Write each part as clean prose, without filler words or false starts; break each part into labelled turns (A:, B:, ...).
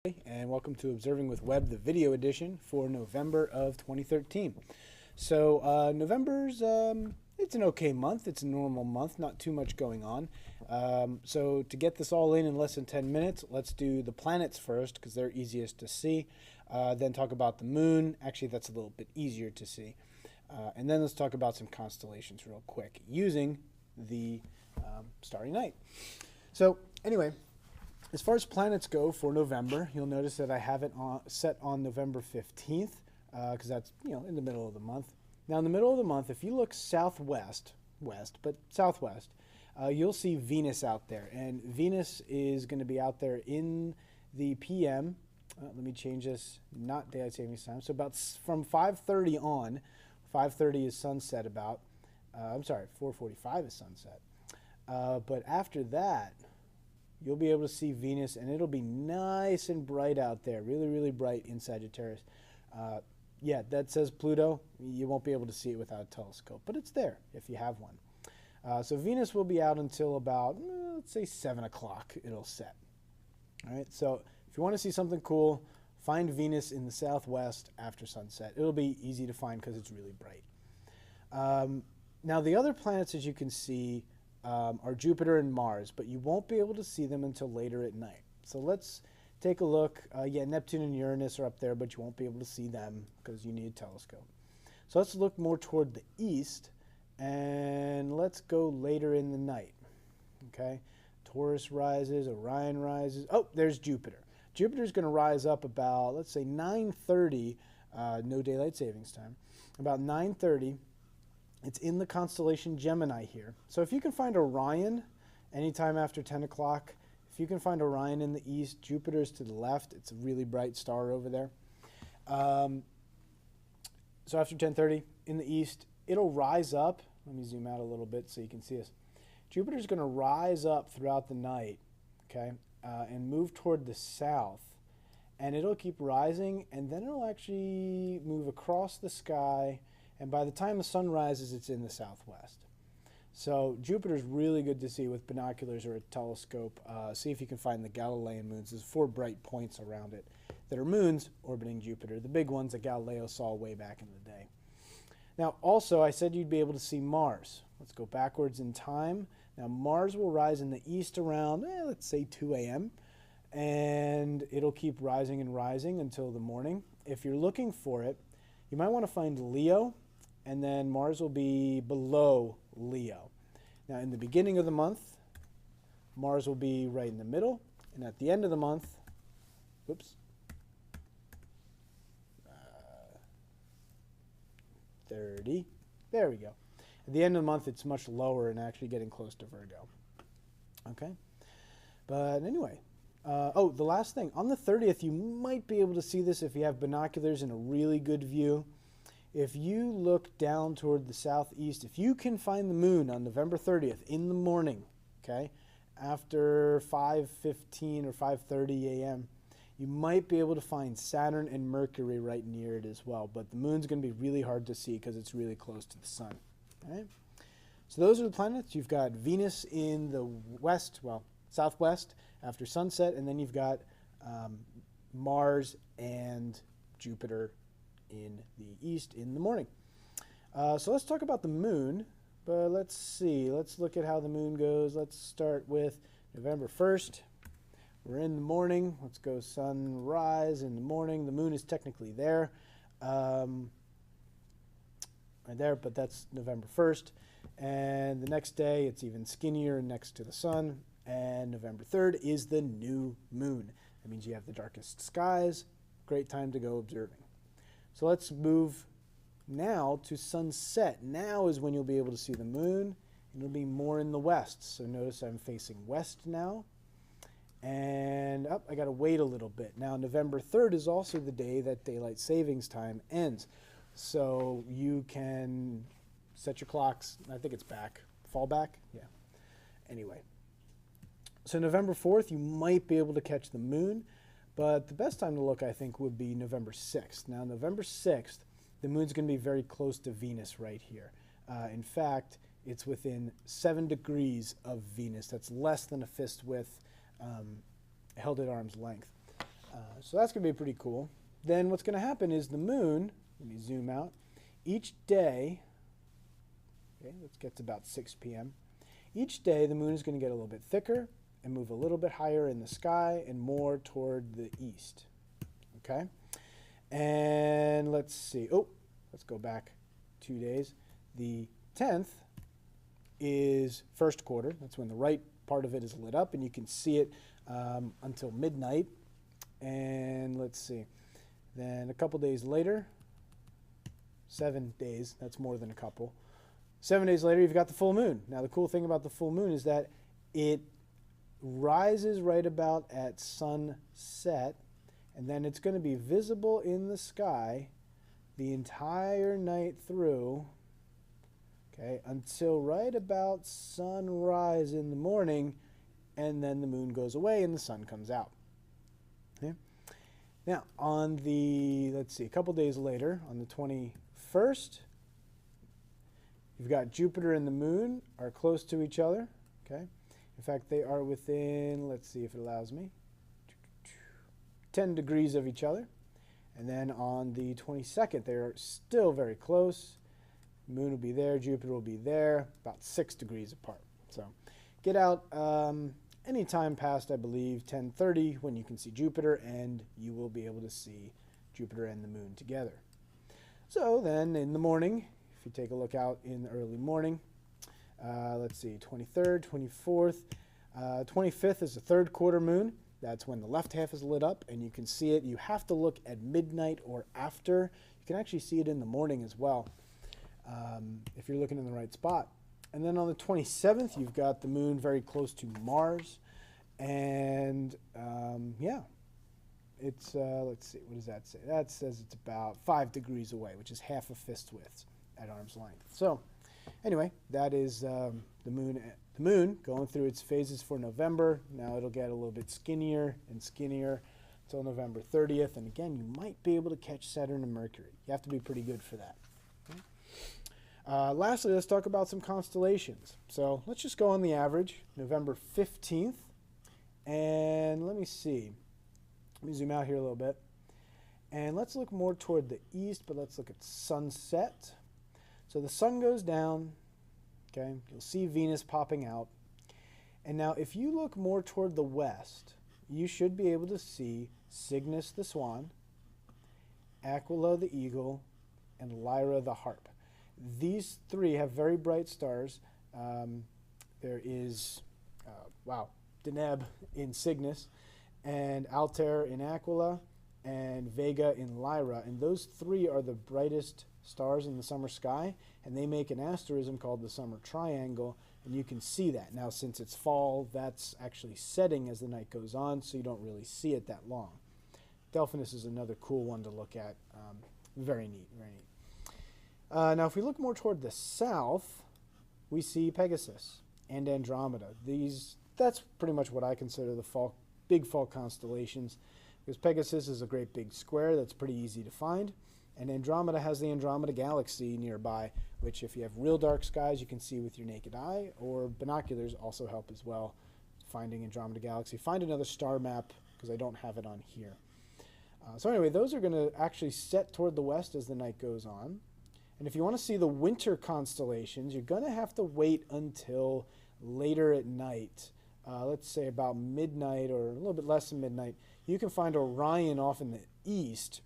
A: And welcome to Observing with Webb, the video edition for November of 2013. So November's it's an okay month. It's a normal month, not too much going on. So to get this all in less than 10 minutes, let's do the planets first because they're easiest to see. Then talk about the moon. Actually, that's a little bit easier to see. And then let's talk about some constellations real quick using the Starry Night. So anyway, as far as planets go for November, you'll notice that I have it set on November 15th because that's, in the middle of the month. Now, in the middle of the month, if you look southwest, you'll see Venus out there. And Venus is going to be out there in the PM. Let me change this, not daylight savings time. So about from 5:30 on, 5:30 is sunset about. 4:45 is sunset. But after that, you'll be able to see Venus, and it'll be nice and bright out there, really, really bright in Sagittarius. Yeah, that says Pluto. You won't be able to see it without a telescope, but it's there if you have one. So Venus will be out until about, let's say 7 o'clock it'll set. All right, so if you want to see something cool, find Venus in the southwest after sunset. It'll be easy to find because it's really bright. Now, the other planets, as you can see, are Jupiter and Mars, but you won't be able to see them until later at night. So let's take a look. Yeah, Neptune and Uranus are up there, but you won't be able to see them because you need a telescope. So let's look more toward the east, and let's go later in the night. Okay, Taurus rises, Orion rises. Oh, there's Jupiter. Jupiter's going to rise up about, let's say, 9:30, no daylight savings time, about 9:30. It's in the constellation Gemini here. So if you can find Orion anytime after 10 o'clock, if you can find Orion in the east, Jupiter's to the left. It's a really bright star over there. So after 10:30 in the east, it'll rise up. Let me zoom out a little bit so you can see this. Jupiter's going to rise up throughout the night, okay, and move toward the south. And it'll keep rising, and then it'll actually move across the sky. And by the time the sun rises, it's in the southwest. So Jupiter's really good to see with binoculars or a telescope. See if you can find the Galilean moons. There's 4 bright points around it that are moons orbiting Jupiter, the big ones that Galileo saw way back in the day. Now, also, I said you'd be able to see Mars. Let's go backwards in time. Now, Mars will rise in the east around, let's say 2 a.m., and it'll keep rising and rising until the morning. If you're looking for it, you might want to find Leo, and then Mars will be below Leo. Now, in the beginning of the month, Mars will be right in the middle, and at the end of the month, whoops, 30, there we go. At the end of the month, it's much lower and actually getting close to Virgo. Okay, but anyway, oh, the last thing, on the 30th, you might be able to see this if you have binoculars and a really good view. If you look down toward the southeast, if you can find the moon on November 30th in the morning, okay, after 5:15 or 5:30 a.m., you might be able to find Saturn and Mercury right near it as well. But the moon's going to be really hard to see because it's really close to the sun. All right? So those are the planets. You've got Venus in the west, well, southwest after sunset, and then you've got Mars and Jupiter in the east in the morning. So let's talk about the moon, but let's see. Let's look at how the moon goes. Let's start with November 1st. We're in the morning. Let's go sunrise in the morning. The moon is technically there, right there, but that's November 1st. And the next day, it's even skinnier next to the sun. And November 3rd is the new moon. That means you have the darkest skies. Great time to go observing. So let's move now to sunset. Now is when you'll be able to see the moon, and it'll be more in the west. So notice I'm facing west now. And I got to wait a little bit. Now, November 3rd is also the day that daylight savings time ends. So you can set your clocks. I think it's back. Fall back? Yeah. Anyway. So November 4th, you might be able to catch the moon. But the best time to look, I think, would be November 6th. Now, November 6th, the moon's going to be very close to Venus right here. In fact, it's within 7 degrees of Venus. That's less than a fist width held at arm's length. So that's going to be pretty cool. Then what's going to happen is the moon, let me zoom out, each day, okay, let's get to about 6 p.m. Each day the moon is going to get a little bit thicker and move a little bit higher in the sky and more toward the east. Okay? And let's see. Oh, let's go back 2 days. The 10th is first quarter. That's when the right part of it is lit up, and you can see it until midnight. And let's see. Then a couple days later, 7 days, that's more than a couple. 7 days later, you've got the full moon. Now, the cool thing about the full moon is that it rises right about at sunset, and then it's going to be visible in the sky the entire night through, okay, until right about sunrise in the morning, and then the moon goes away and the sun comes out. Okay? Now, on the, let's see, a couple days later, on the 21st, you've got Jupiter and the moon are close to each other, okay? In fact, they are within, let's see if it allows me, 10 degrees of each other. And then on the 22nd, they are still very close. Moon will be there, Jupiter will be there, about 6 degrees apart. So get out any time past, I believe, 10:30 when you can see Jupiter, and you will be able to see Jupiter and the moon together. So then in the morning, if you take a look out in the early morning, let's see, 23rd, 24th, 25th is the third quarter moon. That's when the left half is lit up, and you can see it. You have to look at midnight or after. You can actually see it in the morning as well, if you're looking in the right spot. And then on the 27th, you've got the moon very close to Mars. And yeah, it's, let's see, what does that say? That says it's about 5 degrees away, which is half a fist width at arm's length. So anyway, that is the moon going through its phases for November. Now it'll get a little bit skinnier and skinnier until November 30th. And again, you might be able to catch Saturn and Mercury. You have to be pretty good for that. Okay? Lastly, let's talk about some constellations. So let's just go on the average, November 15th. And let me see. Let me zoom out here a little bit. And let's look more toward the east, but let's look at sunset. So the sun goes down, okay? You'll see Venus popping out. And now if you look more toward the west, you should be able to see Cygnus the swan, Aquila the eagle, and Lyra the harp. These three have very bright stars. There is, Deneb in Cygnus, and Altair in Aquila, and Vega in Lyra. And those three are the brightest stars in the summer sky, and they make an asterism called the summer triangle, and you can see that. Now, since it's fall, that's actually setting as the night goes on, so you don't really see it that long. Delphinus is another cool one to look at. Very neat, very neat. Now, if we look more toward the south, we see Pegasus and Andromeda. That's pretty much what I consider the big fall constellations, because Pegasus is a great big square that's pretty easy to find, and Andromeda has the Andromeda Galaxy nearby, which if you have real dark skies, you can see with your naked eye, or binoculars also help as well, finding Andromeda Galaxy. Find another star map, because I don't have it on here. So anyway, those are going to actually set toward the west as the night goes on. And if you want to see the winter constellations, you're going to have to wait until later at night. Let's say about midnight or a little bit less than midnight. You can find Orion off in the east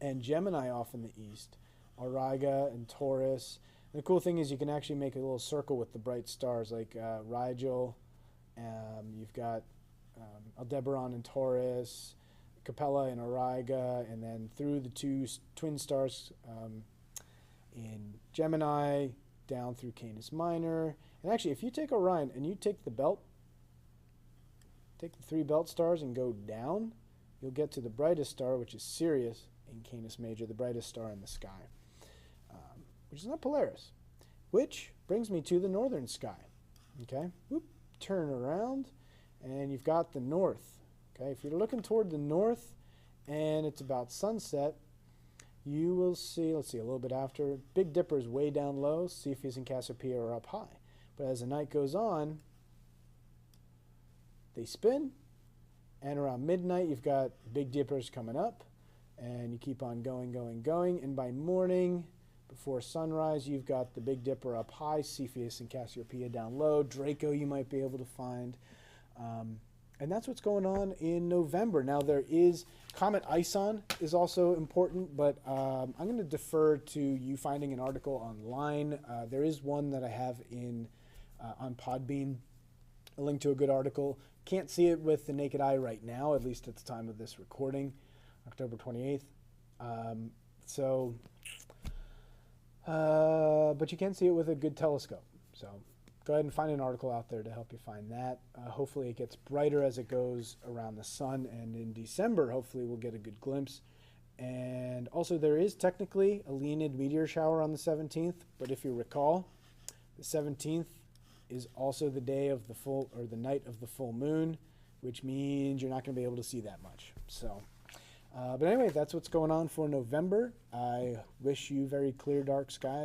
A: and Gemini off in the east, Auriga and Taurus. And the cool thing is you can actually make a little circle with the bright stars like Rigel. You've got Aldebaran in Taurus, Capella in Auriga, and then through the two twin stars in Gemini, down through Canis Minor. And actually, if you take Orion and you take the belt, take the 3 belt stars and go down, you'll get to the brightest star, which is Sirius in Canis Major, the brightest star in the sky, which is not Polaris. Which brings me to the northern sky. Okay, whoop, turn around, and you've got the north. Okay, if you're looking toward the north and it's about sunset, you will see, let's see, a little bit after, Big Dipper is way down low, Cepheus and Cassiopeia are up high. But as the night goes on, they spin, And around midnight, you've got Big Dippers coming up, and you keep on going, going, going. And by morning, before sunrise, you've got the Big Dipper up high, Cepheus and Cassiopeia down low, Draco you might be able to find. And that's what's going on in November. Now, there is Comet Ison is also important, but I'm going to defer to you finding an article online. There is one that I have on Podbean, a link to a good article. Can't see it with the naked eye right now, at least at the time of this recording, October 28th. But you can see it with a good telescope. So go ahead and find an article out there to help you find that. Hopefully it gets brighter as it goes around the sun, and in December, hopefully we'll get a good glimpse. And also there is technically a Leonid meteor shower on the 17th, but if you recall, the 17th is also the day of the full, or the night of the full moon, which means you're not going to be able to see that much. So, but anyway, that's what's going on for November. I wish you very clear, dark skies.